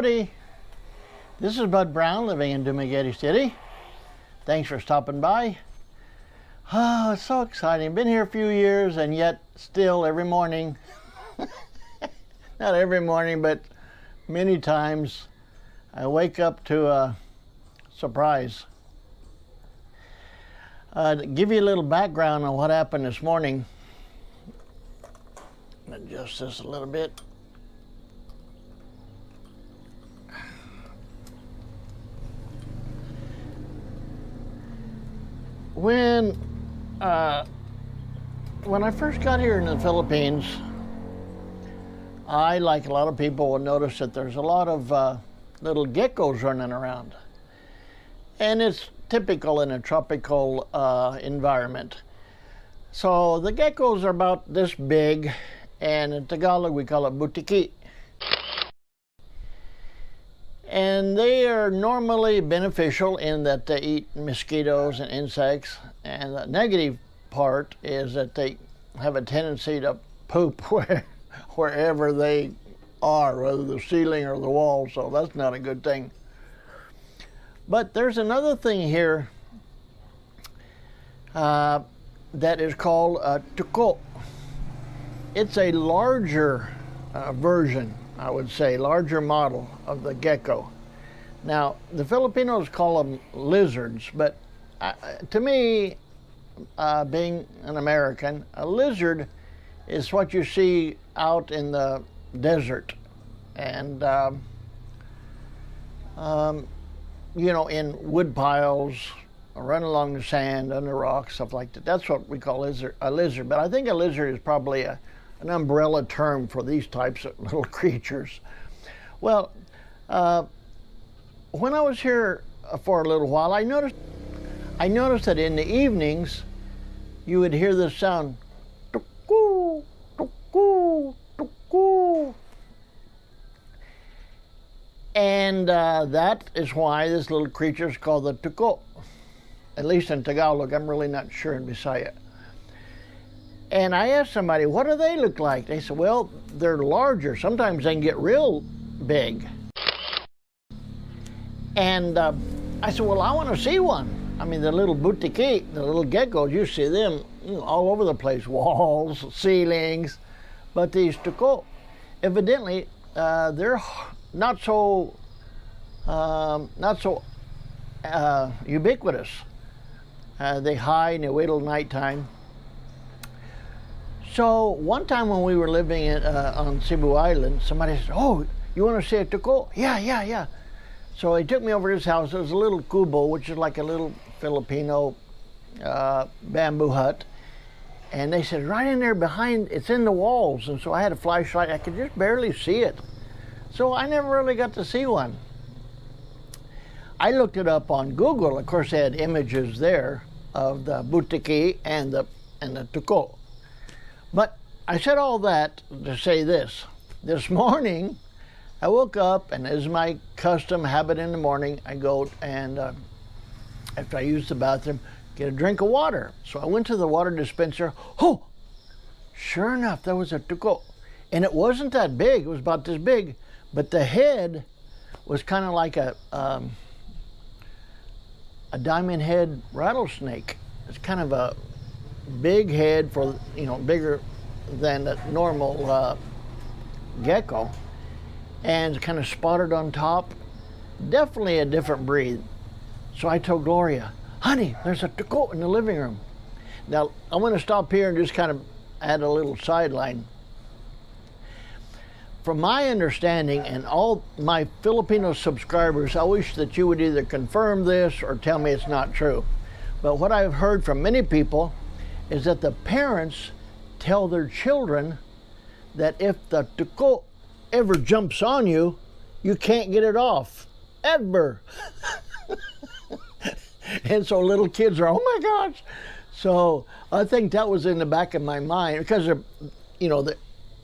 Howdy, this is Bud Brown living in Dumaguete City. Thanks for stopping by. Oh, it's so exciting. Been here a few years and yet still every morning, not every morning, but many times I wake up to a surprise. To give you a little background on what happened this morning, adjust this a little bit. When I first got here in the Philippines, I, like a lot of people, will notice that there's a lot of little geckos running around. And it's typical in a tropical environment. So the geckos are about this big, and in Tagalog we call it butiki. And they are normally beneficial in that they eat mosquitoes and insects. And the negative part is that they have a tendency to poop wherever they are, whether the ceiling or the wall, so that's not a good thing. But there's another thing here that is called Tuko. It's a larger version, I would say, larger model of the gecko. Now, the Filipinos call them lizards, but to me, being an American, a lizard is what you see out in the desert and, you know, in wood piles, run along the sand, under rocks, stuff like that. That's what we call a lizard. But I think a lizard is probably an umbrella term for these types of little creatures. Well, when I was here for a little while, I noticed that in the evenings you would hear this sound, tuku, tuku, tuku. And that is why this little creature is called the Tuko. At least in Tagalog, I'm really not sure in Bisaya. And I asked somebody, what do they look like? They said, well, they're larger. Sometimes they can get real big. And I said, well, I want to see one. I mean, the little butiki, the little geckos, you see them all over the place, walls, ceilings. But these Tuko, evidently, they're not so ubiquitous. They hide and they wait till nighttime. So one time when we were living on Cebu Island, somebody said, oh, you want to see a Tuko? Yeah. So he took me over to his house. It was a little kubo, which is like a little Filipino bamboo hut. And they said, right in there behind, it's in the walls. And so I had a flashlight. I could just barely see it. So I never really got to see one. I looked it up on Google. Of course, they had images there of the butiki and the Tuko. But I said all that to say this. This morning, I woke up, and as my custom habit in the morning, I go and, after I use the bathroom, get a drink of water. So I went to the water dispenser. Oh, sure enough, there was a Tuko. And it wasn't that big. It was about this big. But the head was kind of like a diamond head rattlesnake. It's kind of a big head for, you know, bigger than a normal gecko, and kind of spotted on top. Definitely a different breed. So I told Gloria, honey, there's a Tuko in the living room. Now, I'm going to stop here and just kind of add a little sideline. From my understanding, and all my Filipino subscribers, I wish that you would either confirm this or tell me it's not true. But what I've heard from many people is that the parents tell their children that if the Tuko ever jumps on you, you can't get it off, ever. And so little kids are, oh my gosh. So I think that was in the back of my mind, because they're, you know,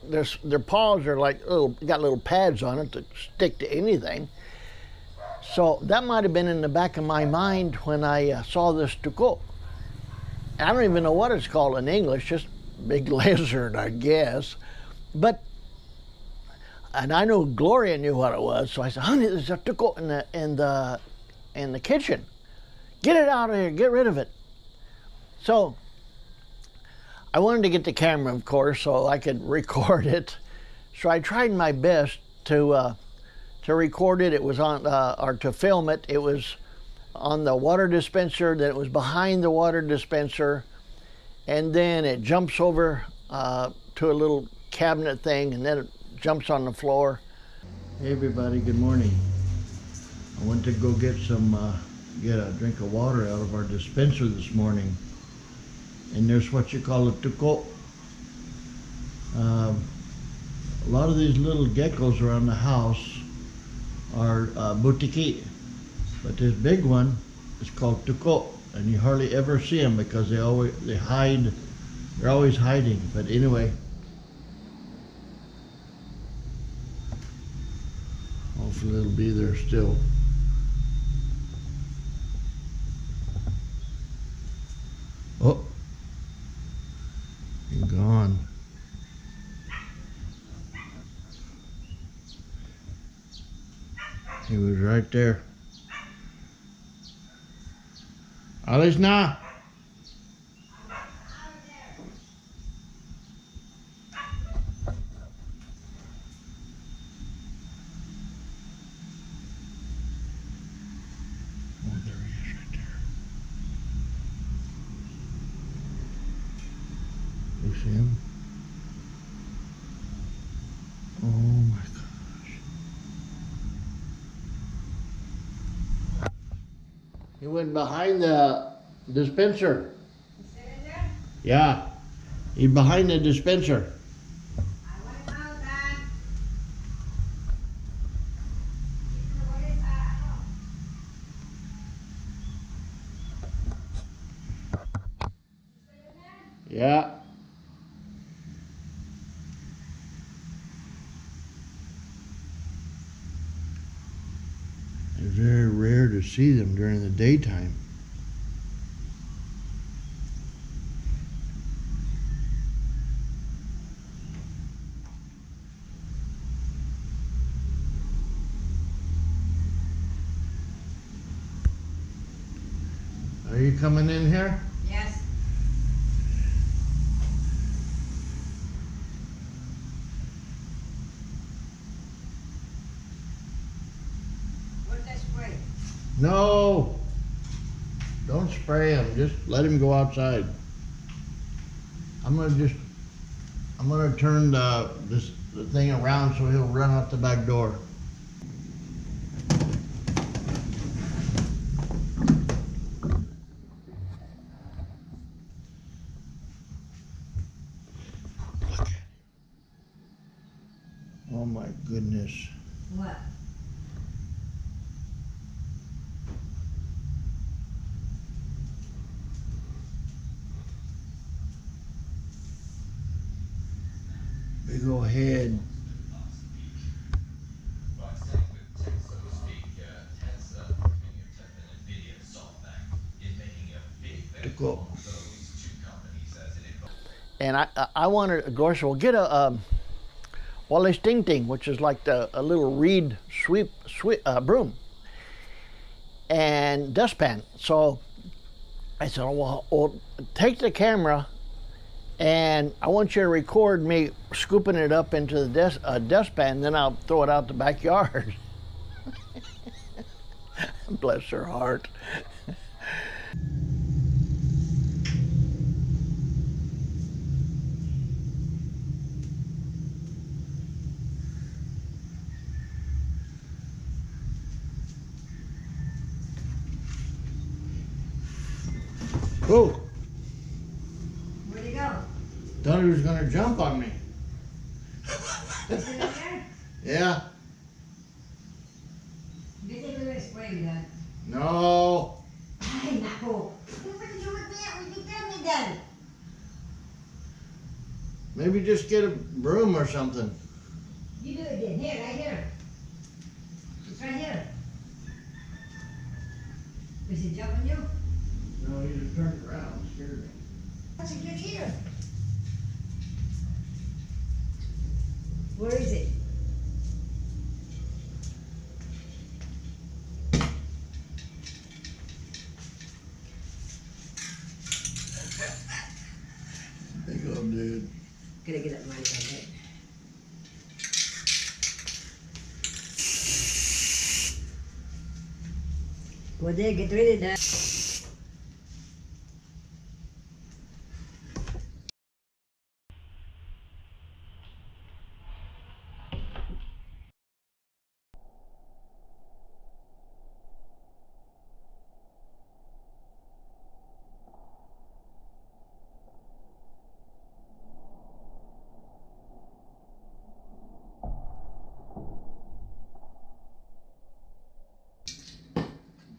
their paws are like got little pads on it to stick to anything. So that might have been in the back of my mind when I saw this Tuko. I don't even know what it's called in English, just big lizard, I guess. But and I knew Gloria knew what it was, so I said, honey, there's a Tuko in the kitchen. Get it out of here, get rid of it. So I wanted to get the camera, of course, so I could record it. So I tried my best to record it. It was on, or to film it. It was on the water dispenser, then it was behind the water dispenser, and then it jumps over to a little cabinet thing, and then it jumps on the floor. Hey everybody, good morning. I went to go get a drink of water out of our dispenser this morning, and there's what you call a Tuko. A lot of these little geckos around the house are butiki, but this big one is called Tuko, and you hardly ever see them because they hide. They're always hiding. But anyway, hopefully it'll be there still. Oh, he's gone. He was right there. Alis na. You see him? Oh my gosh. He went behind the dispenser. Is he in there? Yeah. He's behind the dispenser. I want to know that. What is that? Is he in there? Yeah. It's very rare to see them during the daytime. Are you coming in here? Yes. What's that spray? No. Don't spray him. Just let him go outside. I'm gonna turn the thing around so he'll run out the back door. Look at him. Oh my goodness. What? Big old head. Tuko. And I wanted, of course, we'll get a Wale Sting Ting, which is like a little reed sweep broom and dustpan. So I said, well, take the camera and I want you to record me scooping it up into the dustpan, then I'll throw it out the backyard. Bless her heart. Oh, Where'd he go? thought he was gonna jump on me. Is he in there? Yeah. You think we're gonna spray me then? No. Ay, nako. What did you want me at? What did you tell me then? Maybe just get a broom or something. You do it then. Here, right here. It's right here. Is he jumping you? No, he just turned around and scared me. What's it get here? Where is it? dude. Gotta get that money back. Go there, get ready now.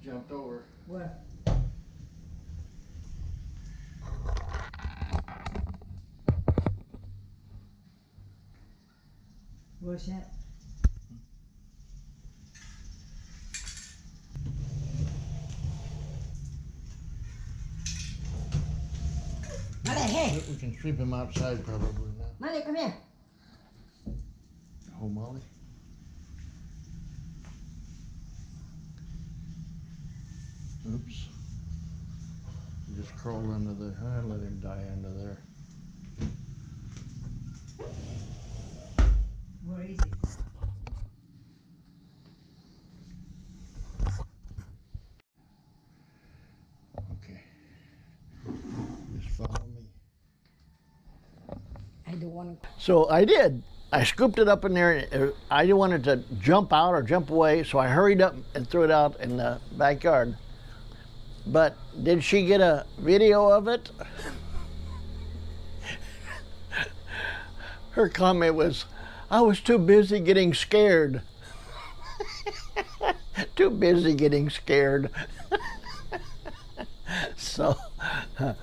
Jumped over. What? What's that? Molly, hey! We can sweep him outside probably now. Molly, come here. Oh, Molly. Oops. He just crawled under there. I let him die under there. Where is it? Okay. Just follow me. I don't want to. So I did. I scooped it up in there. I didn't want it to jump out or jump away, so I hurried up and threw it out in the backyard. But did she get a video of it? Her comment was, I was too busy getting scared. Too busy getting scared. So. I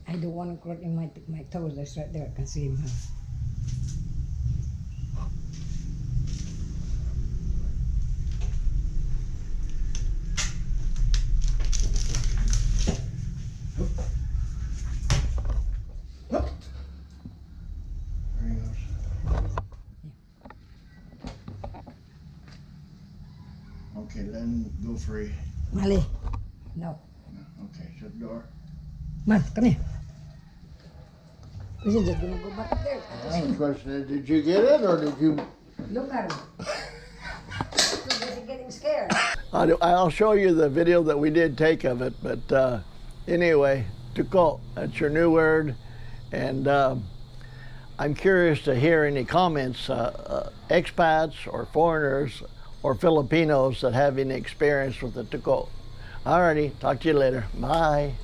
don't want to crack in my toes. That's right there. I can see him. There he goes. Okay, let him go free. Molly, no. Okay, shut the door. Man, come here. Is he just gonna go back there? The question is, did you get it or did you? Look at him. Too busy getting scared. I'll show you the video that we did take of it, but anyway, Tuko, that's your new word, and I'm curious to hear any comments, expats or foreigners or Filipinos that have any experience with the Tuko. Alrighty, talk to you later. Bye.